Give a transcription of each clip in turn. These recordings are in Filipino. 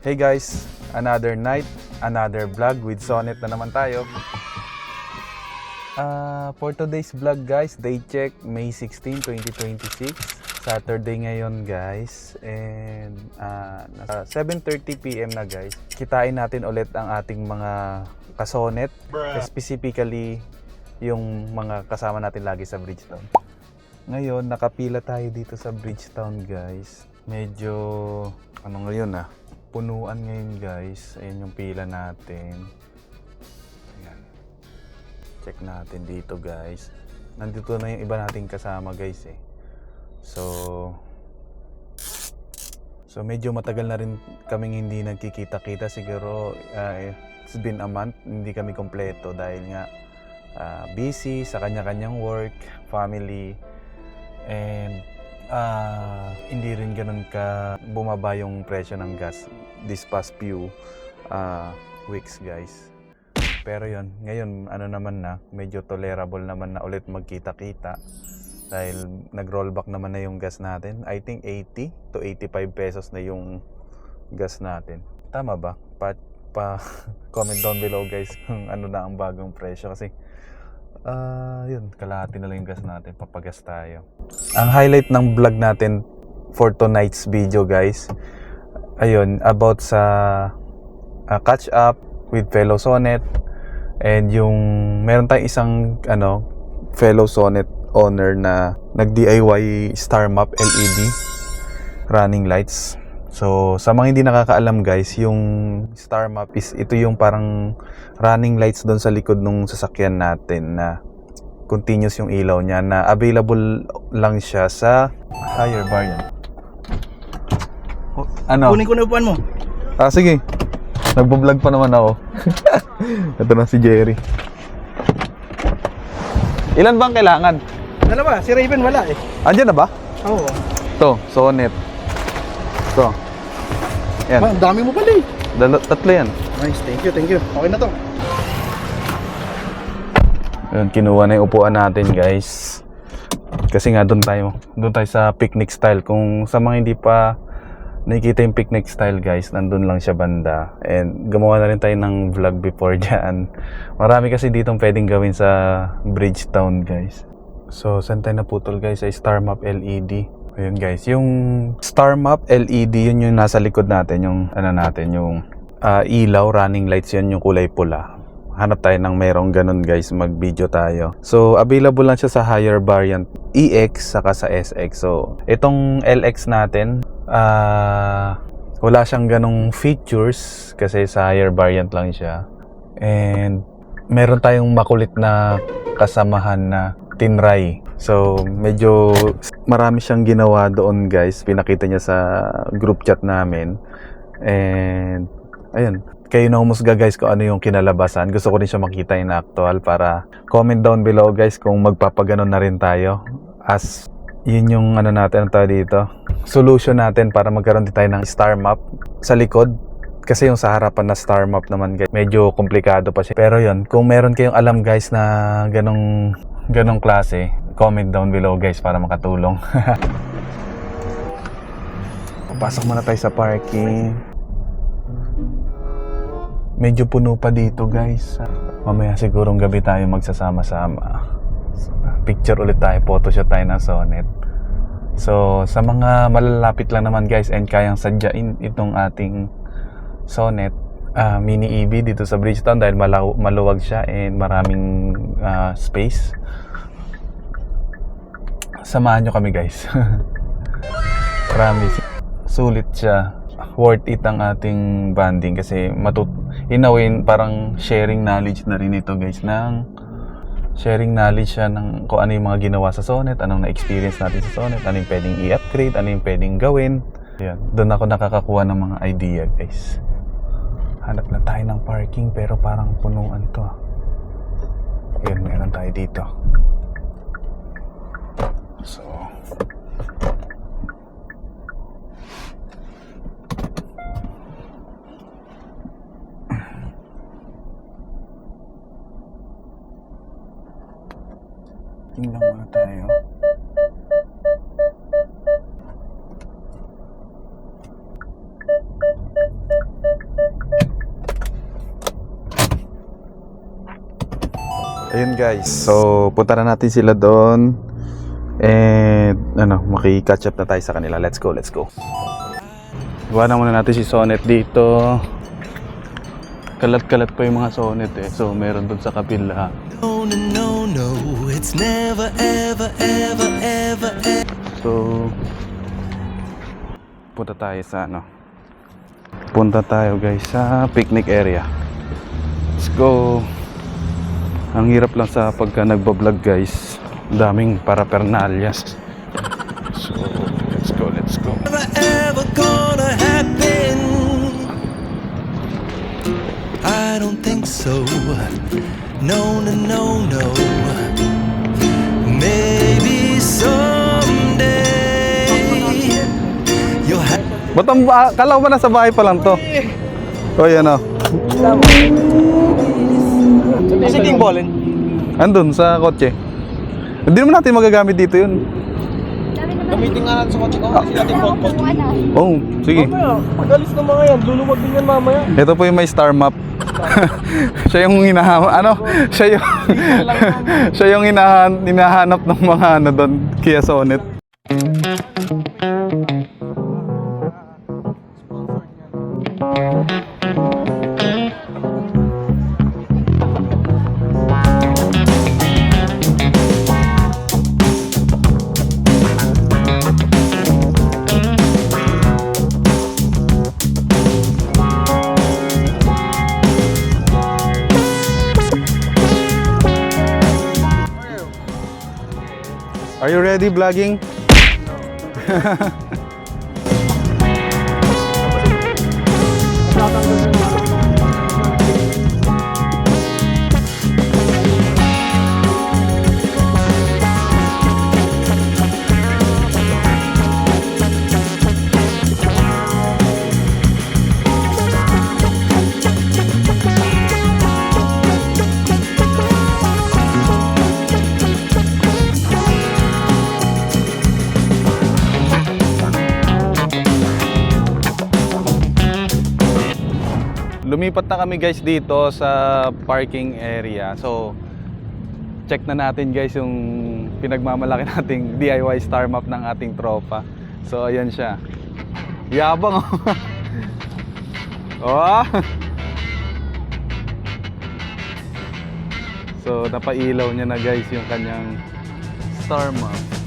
Hey guys, another night, another vlog with Sonnet na naman tayo. For today's vlog guys, day check May 16, 2026. Saturday ngayon guys, and nasa 7:30 PM na guys. Kitain natin ulit ang ating mga kasonet, specifically yung mga kasama natin lagi sa Bridgetown. Ngayon, nakapila tayo dito sa Bridgetown guys. Medyo, ngayon punuan ngayon guys. Ayan yung pila natin. Ayan. Check natin dito guys. Nandito na yung iba nating kasama guys eh. So medyo matagal na rin kaming hindi nagkikita-kita. Siguro it's been a month. Hindi kami kompleto dahil nga busy sa kanya-kanyang work, family, and hindi rin ganun ka bumaba yung presyo ng gas this past few weeks guys. Pero yun, ngayon medyo tolerable naman na ulit magkita-kita dahil nag-rollback naman na yung gas natin. I think 80 to 85 pesos na yung gas natin. Tama ba? Comment down below guys kung ano na ang bagong presyo kasi yun, kalahati na lang yung gas natin, papagas tayo. Ang highlight ng vlog natin for tonight's video guys, ayun, about sa catch up with fellow Sonnet, and yung meron tayong isang fellow Sonnet owner na nag-DIY star map LED running lights. So sa mga hindi nakakaalam guys, yung star map is ito yung parang running lights doon sa likod ng sasakyan natin na continuous yung ilaw niya, na available lang siya sa higher variant. Kunin ko na upuan mo. Sige. Nagbo-vlog pa naman ako. Ito na si Jerry. Ilan bang kailangan? Dalawa, si Raven wala eh. Andiyan na ba? Oo. Ito, Sonnet. Ito. Yan. Ang dami mo pala eh. Tatlo yan. Nice, thank you. Okay na to. Yun, kinuha na yung upuan natin guys. Kasi nga doon tayo sa picnic style. Kung sa mga hindi pa nakikita yung picnic style guys, nandun lang siya banda. And gumawa na rin tayo ng vlog before dyan. Marami kasi ditong pwedeng gawin sa Bridgetown guys. So saan tayo naputol guys? Ay Star Map LED. Ayun guys, yung Star Map LED, yun yung nasa likod natin, yung yung ilaw, running lights, yun yung kulay pula. Hanap tayo ng merong ganun guys, mag-video tayo. So available lang siya sa higher variant EX saka sa SX. So itong LX natin, wala siyang ganong features kasi sa higher variant lang siya. And meron tayong makulit na kasamahan na tinray. So medyo marami siyang ginawa doon guys. Pinakita niya sa group chat namin. And ayun, kayo na humusga guys kung ano yung kinalabasan. Gusto ko rin siya makita in actual, para comment down below guys kung magpapaganon na rin tayo. As yun yung natin dito, solution natin para magkaroon din tayo ng star map sa likod. Kasi yung sa harapan na star map naman guys, medyo komplikado pa siya. Pero yun, kung meron kayong alam guys na ganong klase, comment down below guys para makatulong. Papasok muna tayo sa parking. Medyo puno pa dito guys. Mamaya sigurong gabi tayo magsasama-sama. Picture ulit tayo, photoshoot tayo ng Sonnet. So sa mga malalapit lang naman guys and kayang sadyain itong ating Sonnet, mini EV dito sa Bridgetown dahil maluwag siya and maraming space, samahan nyo kami guys. Promise, sulit siya, worth it ang ating bonding kasi in a way parang sharing knowledge na rin ito guys, sharing knowledge siya ng kung ano yung mga ginawa sa Sonnet, anong na-experience natin sa Sonnet, ano yung pwedeng i-upgrade, ano yung pwedeng gawin. Yan, doon ako nakakakuha ng mga idea guys. Hanap na tayo ng parking pero parang punuan to. Ayun, meron tayo dito. So tingnan muna tayo. Ayun guys. So, punta na natin sila doon. And, maki-catch up na tayo sa kanila. Let's go, let's go. Iwanan muna natin si Sonet dito. Kalat-kalat pa yung mga Sonet eh. So, meron doon sa kabila. No, no, no, no, it's never, ever, ever, ever, ever. So, punta tayo sa Punta tayo guys sa picnic area. Let's go. Ang hirap lang sa pagka nagbablog guys. Daming parapernalyas. So, let's go, let's go. Never, ever gonna happen. I don't think so. No, no, no, no. Maybe someday you'll have. Ba't kala ko ba nasa bahay pa lang to? O yan o. Kasi yung ballin. Andun sa kotse. Hindi naman natin magagamit dito yun. Gamitin nga natin sa kotse ko kasi natin pot-pot. Oh, sige. Pag-alis ng mga yan, luluwag din yan mamaya. Ito po yung may star map. Siya yung siya yung hinahanap ng mga doon, Kia Sonet. Are you ready vlogging? Lumipat na kami guys dito sa parking area. So, check na natin guys yung pinagmamalaki nating DIY star map ng ating tropa. So, ayan siya. Yabang oh. Oh. So, napailaw niya na guys yung kanyang star map.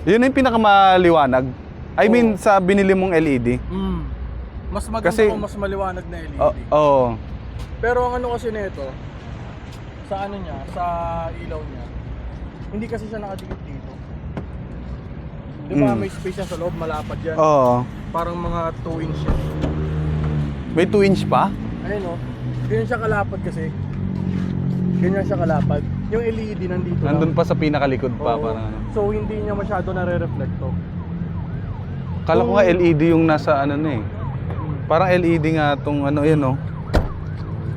Yun yung pinakamaliwanag. I mean, sa binili mong LED. Mas maganda Kasi- kung mas maliwanag na LED. Oo. Pero ang ano kasi nito, sa ano niya, sa ilaw niya, hindi kasi siya nakadikit dito. Di ba may space yan sa loob, malapad yan. Oo. Parang mga 2 inch yan. May 2 inch pa? Ayun o, ganyan siya kalapad kasi. Ganyan siya kalapad. Yung LED nandito Nandun lang. pa sa pinakalikod pa. Oo. Parang ano. So hindi niya masyado nare-reflecto. Kala ko nga LED yung nasa ano na eh. Parang LED nga tong ano yun oh.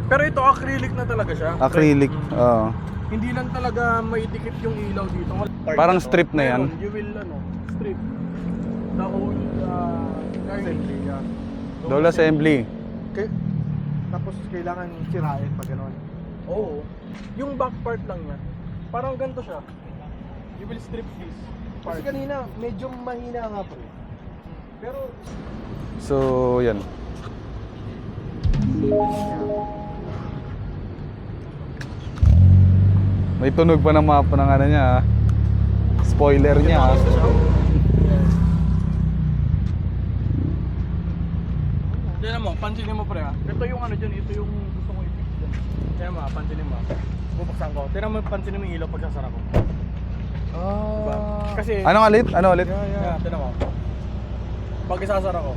Pero ito acrylic na talaga siya. Acrylic. Oo. Hindi lang talaga maidikit yung ilaw dito. Parang strip na yan. Ngayon, you will strip the whole assembly. Yeah. Double assembly. Okay. Tapos kailangan sirain pag gano'n. Oo. Yung back part lang niya. Parang ganito siya. You will strip this part. Kasi kanina medyo mahina nga pre. Pero So, yan. May tunog pa ng mapa ng ano niya ah. Spoiler niya ah. Diyan mo, pansinin mo pre ha. Ito yung ano dyan, ito yung gusto ko i-fix dyan. Diyan mo, pansinin mo. Bubuksan ko. Tinan mo, pansinin mo yung ilaw pag sasara ko. Diba? Kasi, Anong alit? Ano alit? yeah, tinan mo. Pag isasara ko,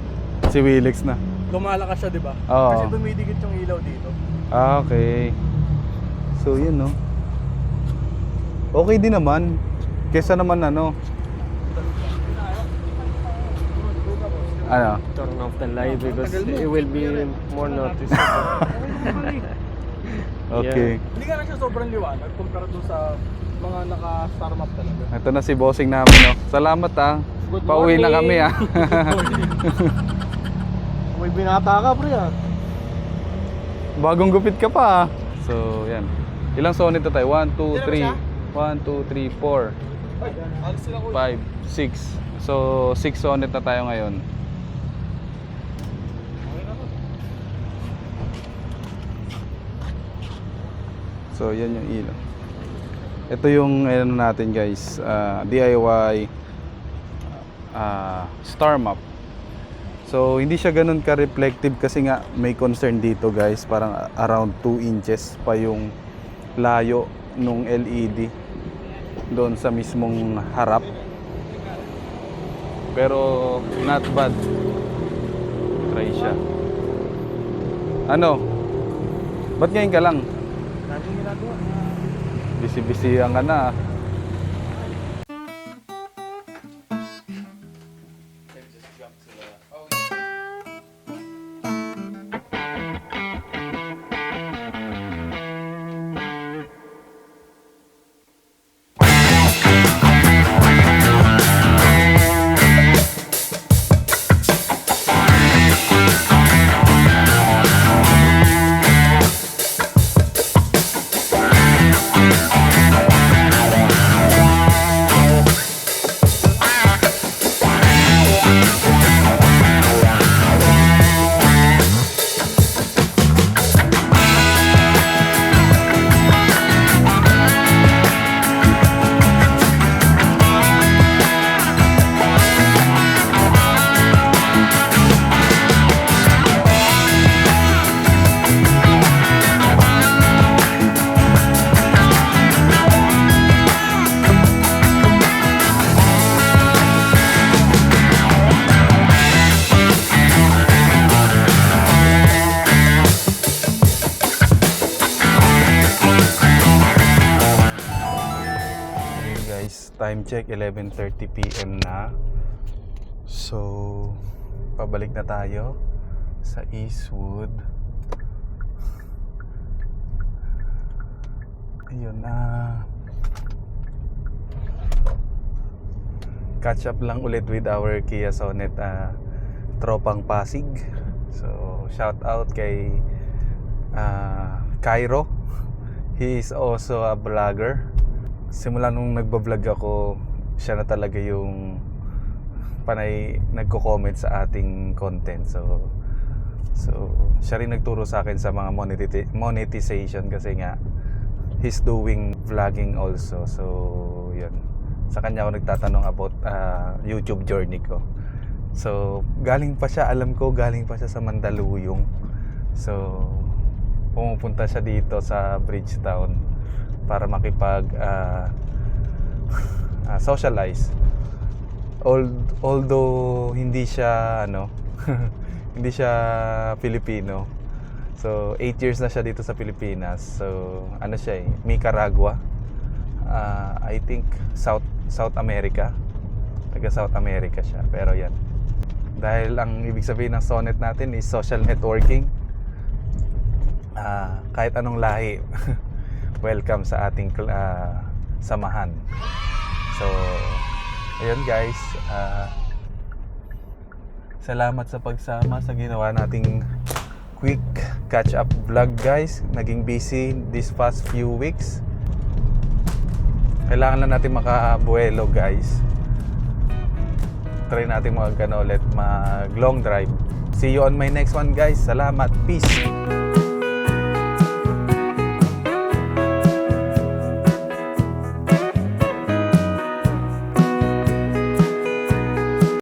Si Willix na. lumalakas siya, di ba? Oo. Kasi dumidikit yung ilaw dito. Ah, okay. So, yun no. Okay din naman. Kesa naman ano. Ano? Turn off the light because it will be more noticeable. Okay. Hindi ka na siya sobrang liwanag kumpara doon sa mga naka-star map talaga. Ito na si bossing namin, no. Salamat ah. Good Pauwi na morning. kami ah. May binata ka, pre, ah. Bagong gupit ka pa ah. So, yan. Ilang sonnet na tayo? 1, 2, 3. 1, 2, 3, 4, Ay, alis sila ko. 5, 6. So, 6 sonnet na tayo ngayon. So, yan yung ilaw. Ito yung ano natin guys, DIY star map. So, hindi siya ganun ka-reflective kasi nga may concern dito guys. Parang around 2 inches pa yung layo nung LED doon sa mismong harap. Pero not bad. Try siya. Ano? Ba't ngayon ka lang? Laging ginagawa. Busy-busy ka na. Time check 11:30 PM na. So pabalik na tayo sa Eastwood. Ayun na. Catch up lang ulit with our Kia Sonet tropang Pasig. So shout out kay Cairo. He is also a vlogger. Simula nung nagbablog ako, siya na talaga yung panay nagko-comment sa ating content. So siya rin nagturo sa akin sa mga monetization kasi nga he's doing vlogging also. So yun, sa kanya ako nagtatanong about YouTube journey ko. So galing pa siya, alam ko galing pa siya sa Mandaluyong. So pumupunta siya dito sa Bridgetown para makipag socialize. Although hindi siya hindi siya Filipino. So 8 years na siya dito sa Pilipinas. So ano siya Nicaragua. I think South America. Taga South America siya. Pero yan. Dahil ang ibig sabihin ng Sonet natin is social networking. Kahit anong lahi. Welcome sa ating samahan. So, ayun guys. Salamat sa pagsama sa ginawa nating quick catch-up vlog guys. Naging busy this past few weeks. Kailangan lang natin makabuelo guys. Try natin mag-long drive. See you on my next one guys. Salamat. Peace.